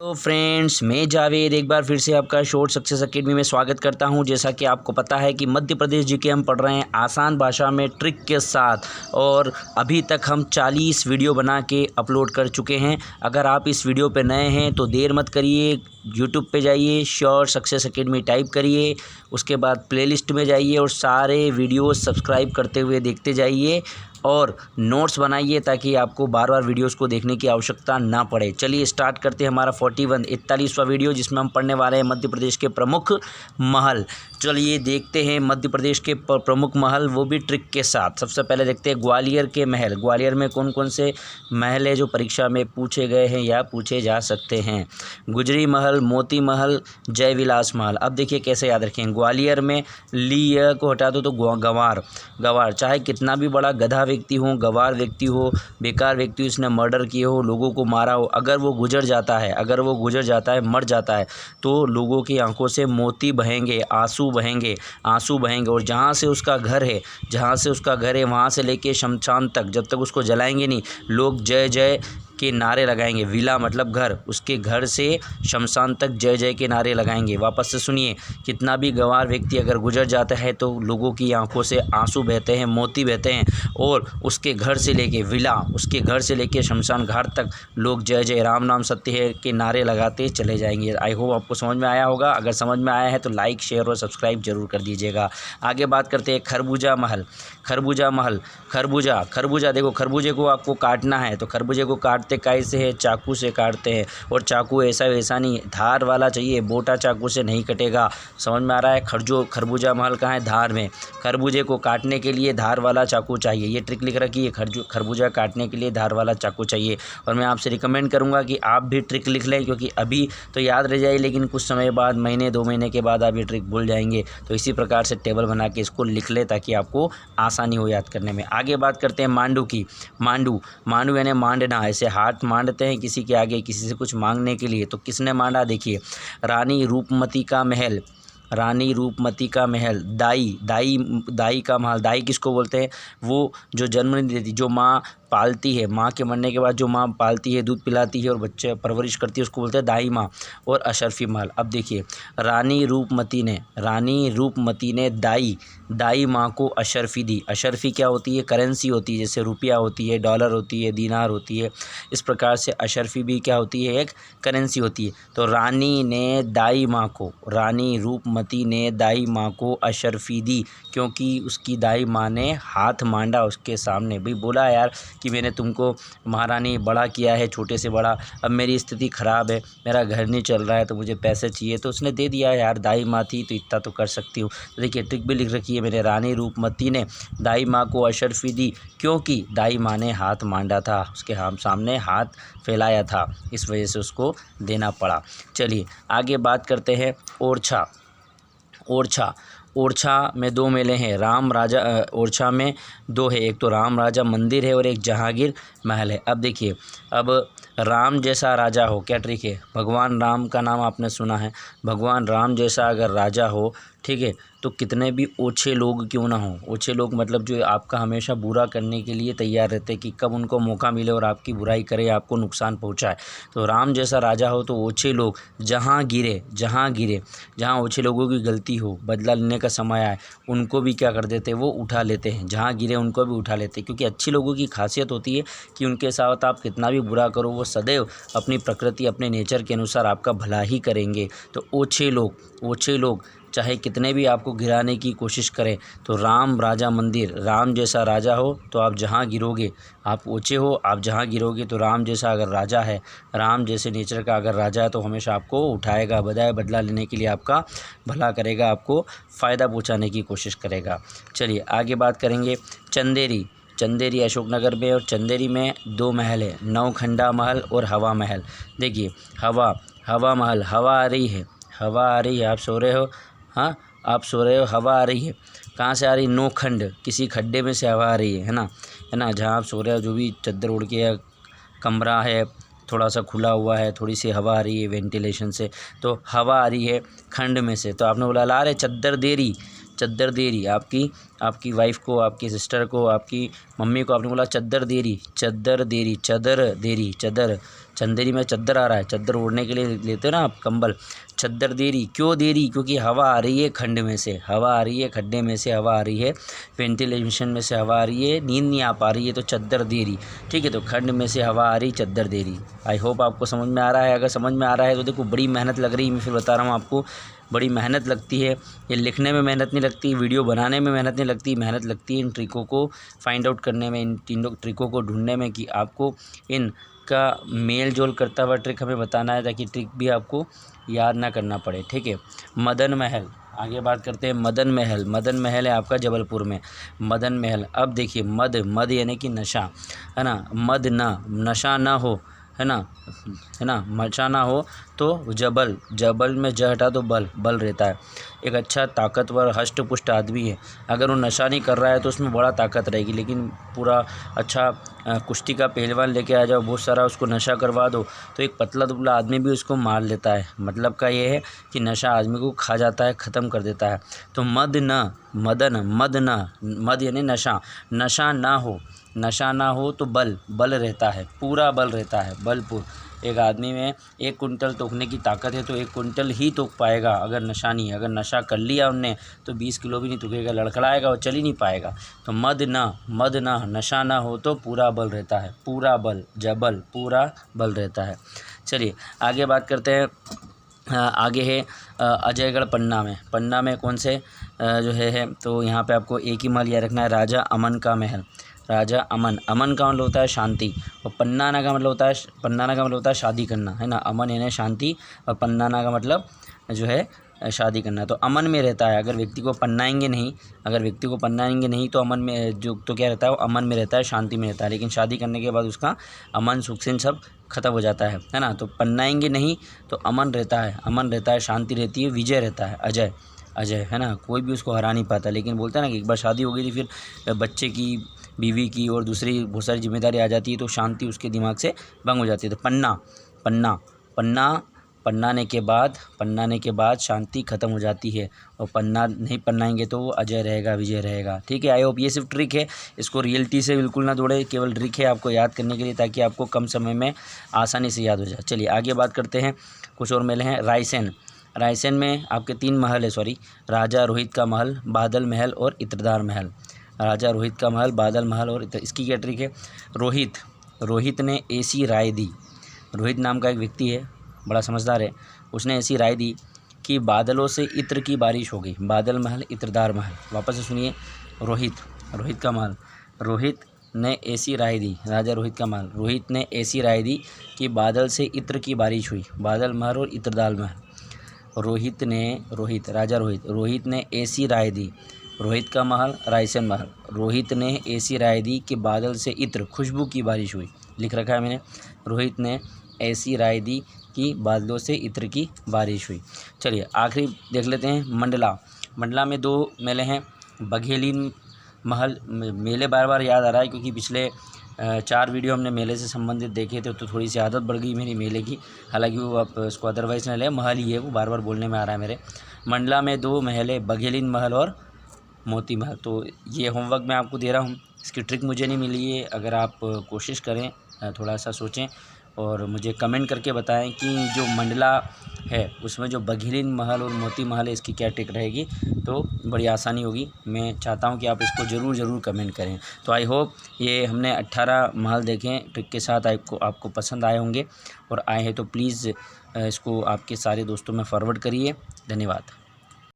तो फ्रेंड्स, मैं जावेद एक बार फिर से आपका शॉर्ट सक्सेस एकेडमी में स्वागत करता हूं। जैसा कि आपको पता है कि मध्य प्रदेश जीके हम पढ़ रहे हैं आसान भाषा में ट्रिक के साथ, और अभी तक हम 40 वीडियो बना के अपलोड कर चुके हैं। अगर आप इस वीडियो पे नए हैं तो देर मत करिए, यूट्यूब पे जाइए, शॉर्ट सक्सेस एकेडमी टाइप करिए, उसके बाद प्लेलिस्ट में जाइए और सारे वीडियो सब्सक्राइब करते हुए देखते जाइए और नोट्स बनाइए ताकि आपको बार बार वीडियोस को देखने की आवश्यकता ना पड़े। चलिए स्टार्ट करते हैं हमारा 41वां वीडियो, जिसमें हम पढ़ने वाले हैं मध्य प्रदेश के प्रमुख महल। चलिए देखते हैं मध्य प्रदेश के प्रमुख महल, वो भी ट्रिक के साथ। सबसे पहले देखते हैं ग्वालियर के महल। ग्वालियर में कौन कौन से महल है जो परीक्षा में पूछे गए हैं या पूछे जा सकते हैं। गुजरी महल, मोती महल, जय विलास महल। अब देखिए कैसे याद रखें। ग्वालियर में ली को हटा दो तो गंवार, चाहे कितना भी बड़ा गधा व्यक्ति हो, गंवार व्यक्ति हो, बेकार व्यक्ति हो, उसने मर्डर किए हो, लोगों को मारा हो, अगर वो गुजर जाता है, मर जाता है, तो लोगों की आंखों से मोती बहेंगे, आंसू बहेंगे। और जहाँ से उसका घर है वहाँ से लेके शमशान तक, जब तक उसको जलाएंगे नहीं, लोग जय जय के नारे लगाएंगे। विला मतलब घर, उसके घर से शमशान तक जय जय के नारे लगाएंगे। वापस से सुनिए, कितना भी गंवार व्यक्ति अगर गुजर जाता है तो लोगों की आंखों से आंसू बहते हैं, मोती बहते हैं, और उसके घर से लेके शमशान घाट तक लोग जय जय राम नाम सत्य है के नारे लगाते चले जाएंगे। आई होप आपको समझ में आया होगा। अगर समझ में आया है तो लाइक, शेयर और सब्सक्राइब जरूर कर दीजिएगा। आगे बात करते हैं खरबूजा महल। खरबूजा देखो, खरबूजे को आपको काटना है तो खरबूजे को काटते कैसे है? चाकू से काटते हैं, और चाकू ऐसा वैसा नहीं, धार वाला चाहिए, बोटा चाकू से नहीं कटेगा। समझ में आ रहा है? खरबूजा महल कहाँ है? धार में। खरबूजे को काटने के लिए धार वाला चाकू चाहिए। ये ट्रिक लिख रखी है, खरबूजा काटने के लिए धार वाला चाकू चाहिए। और मैं आपसे रिकमेंड करूँगा कि आप भी ट्रिक लिख लें, क्योंकि अभी तो याद रह जाए, लेकिन कुछ समय बाद, महीने 2 महीने के बाद आप ये ट्रिक भूल जाएंगे। तो इसी प्रकार से टेबल बना के इसको लिख लें ताकि आपको आसानी हो याद करने में। आगे बात करते हैं मांडू की। मांडू यानी मांडना, ऐसे हाथ मांडते हैं किसी के आगे, किसी से कुछ मांगने के लिए। तो किसने मांडा? देखिए, रानी रूपमती का महल, दाई का महल। दाई किसको बोलते हैं? वो जो जन्म नहीं देती, जो माँ पालती है, माँ के मरने के बाद जो माँ पालती है, दूध पिलाती है और बच्चे परवरिश करती है, उसको बोलते हैं दाई माँ। और अशरफी महल। अब देखिए, रानी रूपमती ने दाई माँ को अशरफी दी। अशरफी क्या होती है? करेंसी होती है, जैसे रुपया होती है, डॉलर होती है, दीनार होती है। इस प्रकार से अशरफी भी क्या होती है? एक करेंसी होती है। तो रानी रूपमती ने दाई माँ को अशरफी दी, क्योंकि उसकी दाई माँ ने हाथ मांडा उसके सामने। भाई बोला, यार कि मैंने तुमको महारानी बड़ा किया है, छोटे से बड़ा, अब मेरी स्थिति ख़राब है, मेरा घर नहीं चल रहा है, तो मुझे पैसे चाहिए, तो उसने दे दिया। यार दाई माँ थी तो इतना तो कर सकती हूँ। तो देखिए, ट्रिक भी लिख रखी है मैंने, रानी रूपमती ने दाई माँ को अशरफी दी क्योंकि दाई माँ ने हाथ मांडा था, उसके सामने हाथ फैलाया था, इस वजह से उसको देना पड़ा। चलिए आगे बात करते हैं ओरछा में 2 मेले हैं। ओरछा में 2 है, एक तो राम राजा मंदिर है और एक जहांगीर महल है। अब देखिए, अब राम जैसा राजा हो, क्या ट्रिक है? भगवान राम का नाम आपने सुना है, भगवान राम जैसा अगर राजा हो, ठीक है, तो कितने भी ओछे लोग क्यों ना हो, ओछे लोग मतलब जो आपका हमेशा बुरा करने के लिए तैयार रहते हैं कि कब उनको मौका मिले और आपकी बुराई करे, आपको नुकसान पहुंचाए। तो राम जैसा राजा हो तो ओछे लोग जहाँ ओछे लोगों की गलती हो, बदला लेने का समय आए, उनको भी क्या कर देते हैं? वो उठा लेते हैं। जहाँ गिरे उनको भी उठा लेते हैं, क्योंकि अच्छे लोगों की खासियत होती है कि उनके साथ आप कितना भी बुरा करो, वो सदैव अपनी प्रकृति, अपने नेचर के अनुसार आपका भला ही करेंगे। तो ओछे लोग चाहे कितने भी आपको गिराने की कोशिश करें, तो राम राजा मंदिर, राम जैसा राजा हो तो आप जहाँ गिरोगे, आप ओछे हो, आप जहाँ गिरोगे तो राम जैसा अगर राजा है, राम जैसे नेचर का अगर राजा है, तो हमेशा आपको उठाएगा, बदला लेने के लिए आपका भला करेगा, आपको फ़ायदा पहुँचाने की कोशिश करेगा। चलिए आगे बात करेंगे चंदेरी अशोकनगर में, और चंदेरी में 2 महल है, नौखंडा महल और हवा महल। देखिए, हवा महल, हवा आ रही है, आप सो रहे हो, हाँ आप सो रहे हो, हवा आ रही है, कहाँ से आ रही? नौखंड, किसी खड्डे में से हवा आ रही है ना, जहाँ आप सो रहे हो, जो भी चद्दर उड़ के, कमरा है थोड़ा सा खुला हुआ है, थोड़ी सी हवा आ रही है वेंटिलेशन से, तो हवा आ रही है खंड में से। तो आपने बोला ला रहे चद्दर देरी आपकी आपकी वाइफ को, आपकी सिस्टर को, आपकी मम्मी को आपने बोला चद्दर दे रही, चद्दर दे रही, चदर दे रही, चदर, चंदेरी में चद्दर आ रहा है, चद्दर ओढ़ने के लिए लेते हो ना आप कंबल, चद्दर दे रही। क्यों दे रही? क्योंकि हवा आ रही है खंड में से, हवा आ रही है खड्डे में से, हवा आ रही है वेंटिलेशन में से, हवा आ रही है, नींद नहीं आ पा रही है तो चद्दर दे रही। ठीक है, तो खंड में से हवा आ रही, चद्दर दे रही। आई होप आपको समझ में आ रहा है। अगर समझ में आ रहा है तो देखो बड़ी मेहनत लग रही है, मैं फिर बता रहा हूँ आपको, बड़ी मेहनत लगती है। ये लिखने में मेहनत नहीं लगती, वीडियो बनाने में मेहनत नहीं लगती, मेहनत लगती है इन ट्रिकों को फाइंड आउट करने में, इन तीनों ट्रिकों को ढूंढने में कि आपको इनका मेल जोल करता हुआ ट्रिक हमें बताना है, ताकि ट्रिक भी आपको याद ना करना पड़े। ठीक है, मदन महल, आगे बात करते हैं मदन महल। मदन महल है आपका जबलपुर में, मदन महल। अब देखिए मद, मद यानी कि नशा, है ना, मद ना, नशा ना हो, है ना, नशा ना हो तो जबल, जबल में ज हटा तो बल, बल रहता है। एक अच्छा ताकतवर हष्ट पुष्ट आदमी है, अगर वो नशा नहीं कर रहा है तो उसमें बड़ा ताकत रहेगी, लेकिन पूरा अच्छा कुश्ती का पहलवान लेके आ जाओ, बहुत सारा उसको नशा करवा दो तो एक पतला दुबला आदमी भी उसको मार लेता है। मतलब का ये है कि नशा आदमी को खा जाता है, ख़त्म कर देता है। तो मद न, मदन, मद न, मद यानी नशा, नशा ना हो, नशा ना हो तो बल, बल रहता है, पूरा बल रहता है, बलपूर। एक आदमी में 1 कुंटल तोकने की ताकत है तो 1 कुंटल ही तोक पाएगा अगर नशा नहीं है। अगर नशा कर लिया उनने तो 20 किलो भी नहीं तोकेगा, लड़खड़ाएगा और चल ही नहीं पाएगा। तो मद ना, मद ना, नशा ना हो तो पूरा बल रहता है, पूरा बल, जबल, पूरा बल रहता है। चलिए आगे बात करते हैं। आगे है अजयगढ़ पन्ना में, पन्ना में कौन से जो है तो यहाँ पे आपको एक ही महल याद रखना है, राजा अमन का महल। राजा अमन, अमन का मतलब होता है शांति, और पन्नाना का मतलब होता है, पन्नाना का मतलब होता है शादी करना, है ना। अमन यानी शांति और पन्नाना का मतलब जो है शादी करना। तो अमन में रहता है, अगर व्यक्ति को पन्नाएंगे नहीं, अगर व्यक्ति को पन्नाएंगे नहीं तो अमन में जो तो क्या रहता है, वो अमन में रहता है, शांति में रहता है। लेकिन शादी करने के बाद उसका अमन सुख चैन सब खत्म हो जाता है ना। तो पन्नाएंगे नहीं तो अमन रहता है, अमन रहता है, शांति रहती है, विजय रहता है, अजय, अजय, है ना। कोई भी उसको हरा नहीं पाता। लेकिन बोलते हैं ना कि एक बार शादी हो गई थी फिर बच्चे की, बीवी की और दूसरी बहुत सारी जिम्मेदारी आ जाती है तो शांति उसके दिमाग से भंग हो जाती है। तो पन्ना, पन्ना, पन्ना, पन्नाने के बाद शांति खत्म हो जाती है, और पन्ना नहीं पन्नाएंगे तो वो अजय रहेगा, विजय रहेगा। ठीक है, आई होप ये सिर्फ ट्रिक है, इसको रियलिटी से बिल्कुल ना जोड़े, केवल ट्रिक है आपको याद करने के लिए, ताकि आपको कम समय में आसानी से याद हो जाए। चलिए आगे बात करते हैं, कुछ और महल हैं। रायसेन, रायसेन में आपके 3 महल है, सॉरी, राजा रोहित का महल, बादल महल और इत्रदार महल। राजा रोहित का महल, बादल महल और इसकी क्या ट्रिक है। रोहित, रोहित ने ऐसी राय दी, रोहित नाम का एक व्यक्ति है, बड़ा समझदार है, उसने ऐसी राय दी कि बादलों से इत्र की बारिश होगी। बादल महल, इत्रदार महल, वापस से सुनिए। रोहित, रोहित का महल, रोहित ने ऐसी राय दी, राजा रोहित का महल, रोहित ने ऐसी राय दी कि बादल से इत्र की बारिश हुई। बादल महल और इत्रदार महल, रोहित ने, रोहित, राजा रोहित, रोहित ने ऐसी राय दी, रोहित का महल, रायसेन महल, रोहित ने ऐसी राय दी कि बादल से इत्र, खुशबू की बारिश हुई। लिख रखा है मैंने, रोहित ने ऐसी राय दी कि बादलों से इत्र की बारिश हुई। चलिए आखिरी देख लेते हैं, मंडला। मंडला में 2 मेले हैं, बघेलीन महल। मेले बार बार याद आ रहा है क्योंकि पिछले 4 वीडियो हमने मेले से संबंधित देखे थे, तो थोड़ी सी आदत बढ़ गई मेरी मेले की। हालांकि वो आप इसको अदरवाइज न ले, महल ही है वो, बार बार बोलने में आ रहा है मेरे। मंडला में 2 महल है, बघेलीन महल और मोती महल। तो ये होमवर्क मैं आपको दे रहा हूँ, इसकी ट्रिक मुझे नहीं मिली है। अगर आप कोशिश करें, थोड़ा सा सोचें और मुझे कमेंट करके बताएं कि जो मंडला है उसमें जो बघेलीन महल और मोती महल है इसकी क्या ट्रिक रहेगी, तो बड़ी आसानी होगी। मैं चाहता हूं कि आप इसको ज़रूर कमेंट करें। तो आई होप ये हमने 18 महल देखें ट्रिक के साथ, आपको पसंद आए होंगे, और आए हैं तो प्लीज़ इसको आपके सारे दोस्तों में फॉरवर्ड करिए। धन्यवाद।